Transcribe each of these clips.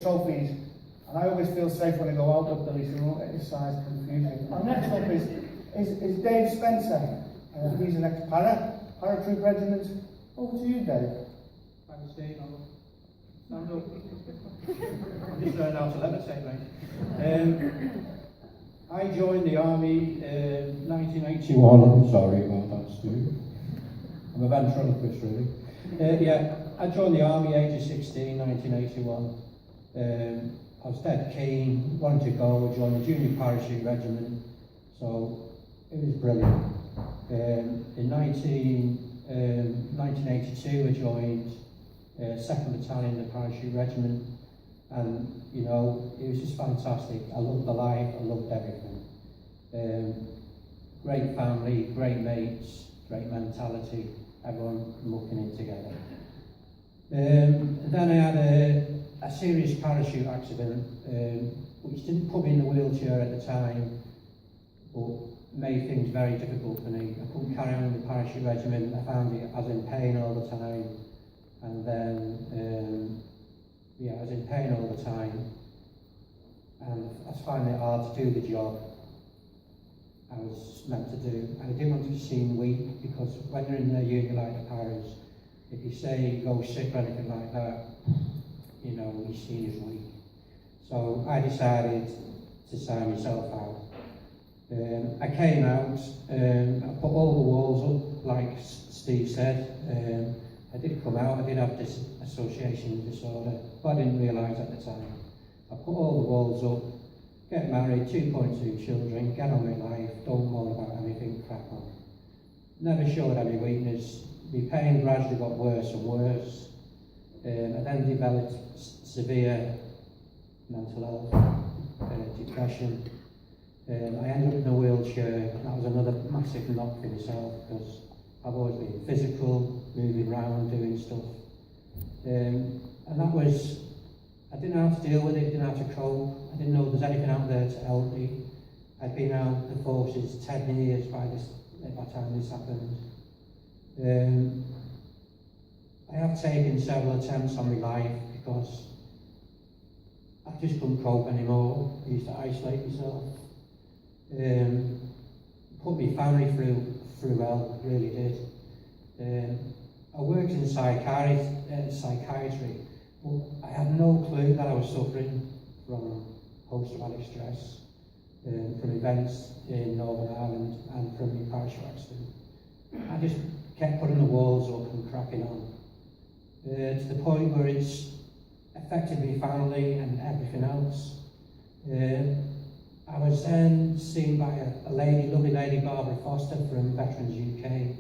trophies, and I always feel safe when I go out up there, so we won't get this size confusing. Our next up is Dave Spencer. He's an ex-paratroop regiment. Over to you, Dave. Thanks, Steve. Stand up. I'm just learning how to levitate, mate. I joined the army in 1981. I'm sorry about that, Stu. I'm a ventriloquist, really. Yeah, I joined the army age of 16, 1981. I was dead keen, wanted to go, join the junior parachute regiment, so it was brilliant. In 1982 I joined 2nd Battalion, the parachute regiment, and you know, it was just fantastic. I loved the life, I loved everything. Great family, great mates, great mentality, everyone mucking it together. Then I had a serious parachute accident, which didn't put me in the wheelchair at the time, but made things very difficult for me. I couldn't carry on with the parachute regiment. I found I was in pain all the time, and then I was in pain all the time, and I was finding it hard to do the job I was meant to do. And I didn't want to be seen weak, because when you're in a unit like the Paras, if you say you go sick or anything like that, you know, you're seen as weak. So I decided to sign myself out. I came out, I put all the walls up, like Steve said. I did come out, I did have this dissociation disorder, but I didn't realise at the time. I put all the walls up, get married, 2.2 children, get on with life, don't worry about anything, crack on. Never showed any weakness. My pain gradually got worse and worse. I then developed severe mental health, depression. I ended up in a wheelchair. That was another massive knock for myself, because I've always been physical, moving around, doing stuff. And that was, I didn't know how to deal with it, didn't know how to cope. I didn't know there was anything out there to help me. I'd been out of the forces 10 years by the time this happened. I have taken several attempts on my life, because I just couldn't cope anymore. I used to isolate myself. Put my family through hell, really did. I worked in psychiatry, but I had no clue that I was suffering from post-traumatic stress, from events in Northern Ireland and from my parachute accident. I just kept putting the walls up and cracking on, to the point where it's affected my family and everything else. I was then seen by a lovely lady, Barbara Foster from Veterans UK.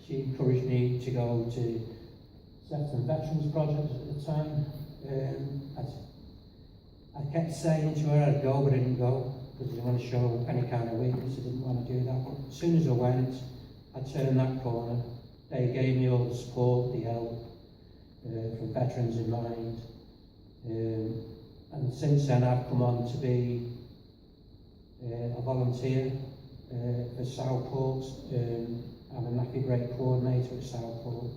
She encouraged me to go to Sefton Veterans Project at the time. I kept saying to her I'd go, but I didn't go, because I didn't want to show any kind of weakness. I didn't want to do that. But as soon as I went, I turned that corner. They gave me all the support, the help, from Veterans in Mind. And since then I've come on to be a volunteer for Southport. I'm a nappy break coordinator at Southport.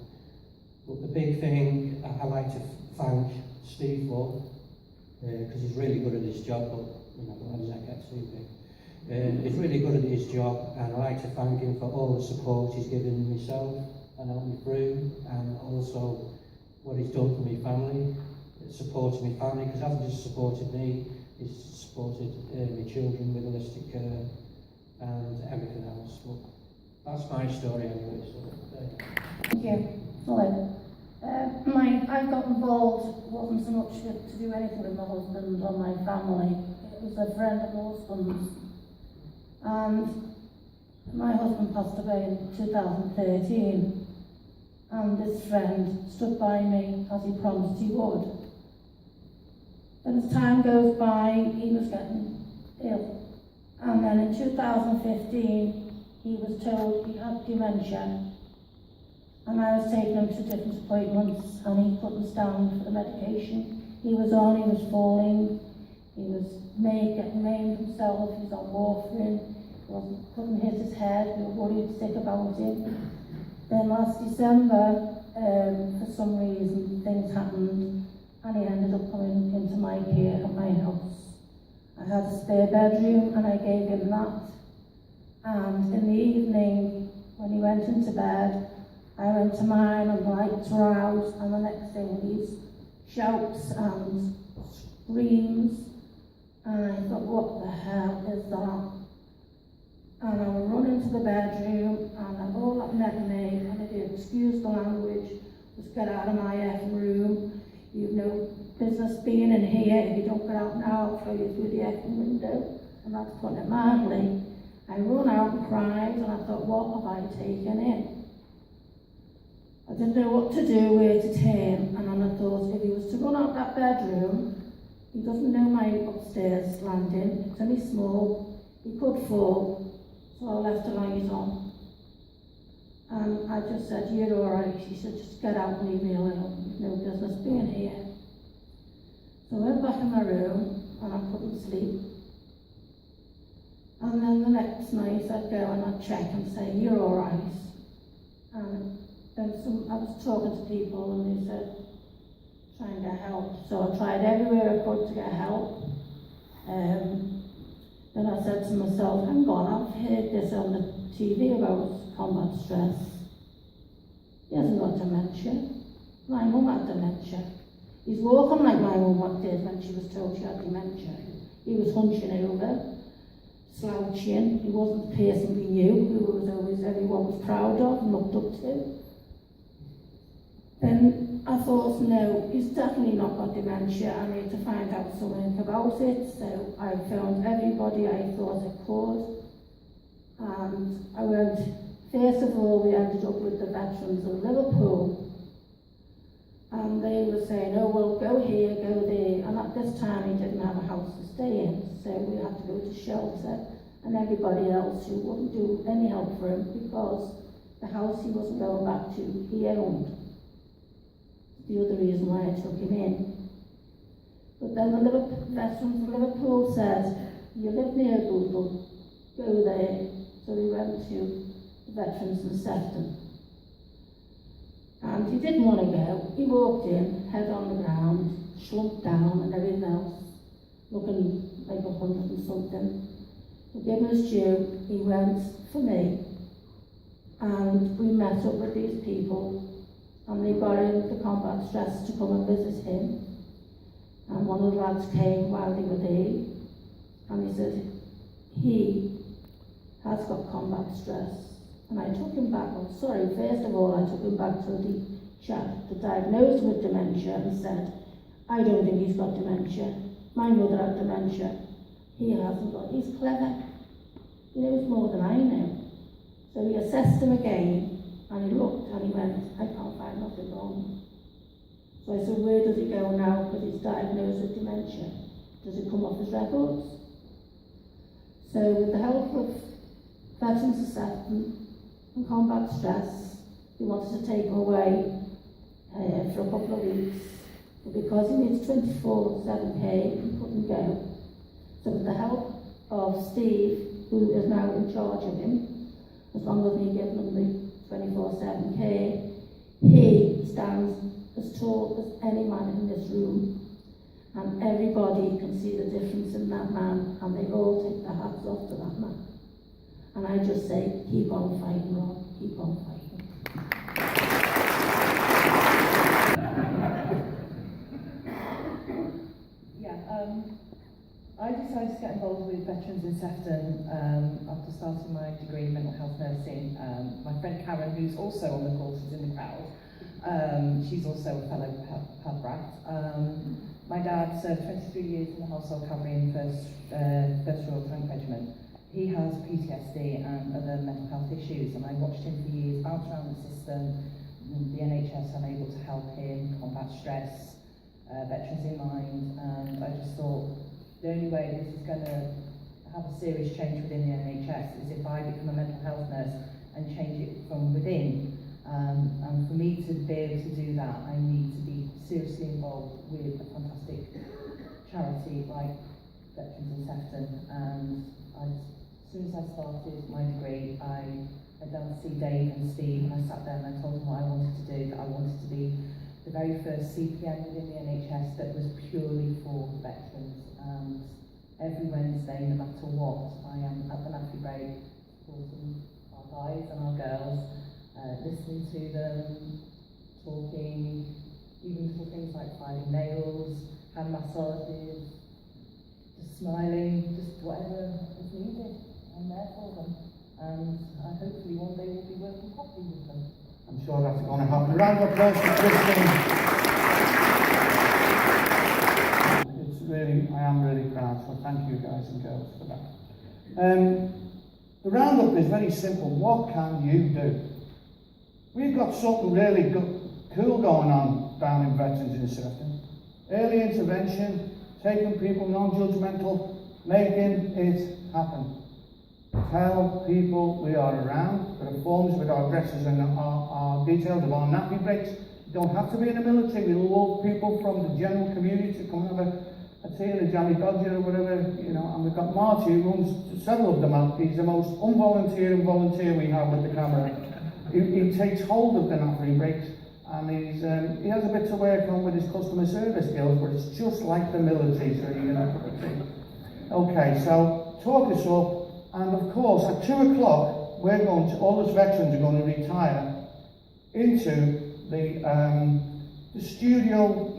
But the big thing I like to thank Steve for, because he's really good at his job, but you know, don't let that get too big. He's really good at his job, and I like to thank him for all the support he's given myself and helped me through, and also what he's done for my family, supported my family, because he hasn't just supported me, he's supported my children with holistic care and everything else. But that's my story anyway. So, Thank you. Hello. I got involved, wasn't so much to do anything with my husband or my family. It was a friend of my husband's. And my husband passed away in 2013. And this friend stood by me as he promised he would. And as time goes by, he was getting ill. And then in 2015, he was told he had dementia. And I was taking him to different appointments, and he couldn't stand for the medication he was on. He was falling, he was getting maimed himself, he was on warfarin, couldn't hit his head, we were worried sick about him. Then last December, for some reason, things happened, and he ended up coming into my care at my house. I had a spare bedroom and I gave him that. And in the evening, when he went into bed, I went to mine and the lights were out, and the next thing these shouts and screams, and I thought, what the hell is that? And I would run into the bedroom, and all that met me, and if you excuse the language, was get out of my effing room. You've no business being in here. If you don't get out now, I'll throw you through the effing window. And that's putting it mildly. I run out and cried, and I thought, what have I taken in? I didn't know what to do, where to turn, and then I thought, if he was to run out that bedroom, he doesn't know my upstairs landing, it's only small, he could fall, so I left the light on. And I just said, you're alright. She said, just get out and leave me alone, you've no business being here. So I went back in my room, and I couldn't sleep. And then the next night I'd go and I'd check and say, you're alright. And then I was talking to people and they said, try and get help. So I tried everywhere I could to get help. Then I said to myself, hang on, I've heard this on the TV about combat stress. He hasn't got dementia. My mum had dementia. He's walking like my mum did when she was told she had dementia. He was hunching over, slouching. He wasn't the person we knew, who was always everyone was proud of and looked up to. Then I thought, no, he's definitely not got dementia. I need to find out something about it. So I found everybody I thought I could. And I went, first of all, we ended up with the veterans of Liverpool. And they were saying, oh, well, go here, go there. And at this time, he didn't have a house to stay in. So we had to go to shelter. And everybody else who wouldn't do any help for him because the house he wasn't going back to, he owned. The other reason why I took him in. But then the veterans of Liverpool said, you live near Google, go there. So we went to the veterans in Sefton. And he didn't want to go. He walked in, head on the ground, slumped down and everything else, looking like 100 and something. To give him his due, he went for me. And we met up with these people. And they got in the combat stress to come and visit him. And one of the lads came while they were there, and he said, he has got combat stress. And I took him back, well, sorry, first of all, I took him back to the chap that diagnosed him with dementia and said, I don't think he's got dementia. My mother had dementia. He hasn't got, he's clever. He knows more than I know. So we assessed him again. And he looked and he went, I can't find nothing wrong. So I said, where does he go now? Because he's diagnosed with dementia. Does it come off his records? So with the help of veterans assessment and combat stress, he wanted to take him away for a couple of weeks. But because he needs 24/7 he couldn't go. So with the help of Steve, who is now in charge of him, as long as me giving him the 24/7 care, he stands as tall as any man in this room, and everybody can see the difference in that man, and they all take their hats off to that man. And I just say, keep on fighting, Rob, keep on fighting. I decided to get involved with Veterans in Sefton after starting my degree in mental health nursing. My friend Karen, who's also on the course, is in the crowd. She's also a fellow pub rat. My dad served 23 years in the household cavalry in the 1st Royal Tank Regiment. He has PTSD and other mental health issues, and I watched him for years bounce around the system, the NHS unable to help him, combat stress, Veterans in Mind, and I just thought, the only way this is going to have a serious change within the NHS is if I become a mental health nurse and change it from within. And for me to be able to do that, I need to be seriously involved with a fantastic charity like Veterans in Sefton. And as soon as I started my degree, I went down to see Dave and Steve, and I sat there and I told them what I wanted to do, that I wanted to be the very first CPN within the NHS that was purely for veterans. And every Wednesday, no matter what, I am at the nappy break supporting our guys and our girls, listening to them, talking, even little things like filing nails, hand massages, just smiling, just whatever is needed. I'm there for them. And hopefully one day we'll be working properly with them. I'm sure that's going to happen. Round of applause for Christine. I am really proud, so thank you guys and girls for that. The roundup is very simple. What can you do? We've got something really cool going on down in Veterans in Sefton. Early intervention, taking people non-judgmental, making it happen. Tell people we are around. There are forms with our addresses and our details of our nappy breaks. You don't have to be in the military. We love people from the general community to come and have a tea in a Jammy Dodger or whatever, you know. And we've got Marty who runs several of them out. He's the most unvolunteering volunteer we have with the camera. He takes hold of the nappy breaks, and he has a bit to work on with his customer service skills, but it's just like the military, so you know. Okay, so talk us up. And of course, at 2 o'clock, all us veterans are going to retire into the studio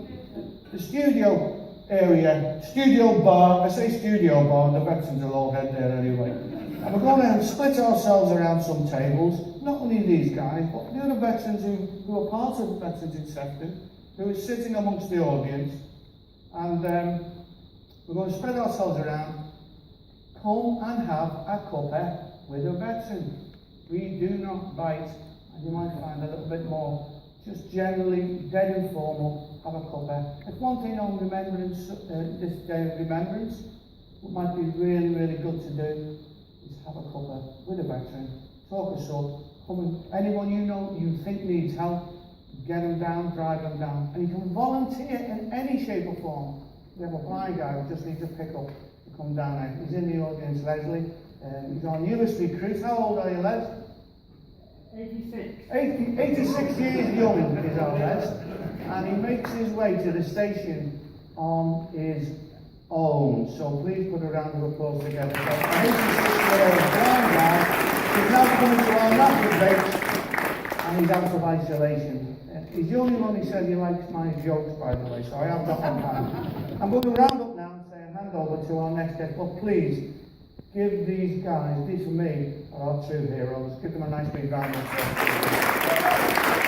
area, studio bar. I say studio bar, the veterans will all head there anyway. And we're going to split ourselves around some tables, not only these guys, but the other veterans who are part of Veterans in Sefton, who are sitting amongst the audience. And we're going to spread ourselves around. Come and have a cuppa with a veteran. We do not bite, and you might find a little bit more. Just generally, dead informal, have a cuppa. If one thing on remembrance, this day of remembrance, what might be really, really good to do is have a cuppa with a veteran. Talk us up. Come and, anyone you know you think needs help, get them down, drive them down. And you can volunteer in any shape or form. We have a blind guy who just needs a pick up. Come down now. He's in the audience, Leslie. He's our newest recruit. How old are you, Les? 86. 86 years young is our Les. And he makes his way to the station on his own. So please put a round of applause together. So an 86-year-old blind guy is now coming to our nappy breaks, and he's out of isolation. He's the only one who said he likes my jokes, by the way, so I have that on hand. I'm going to round up now. Hand over to our next guest, but please give these guys, these for me, are our true heroes. Give them a nice big round of applause.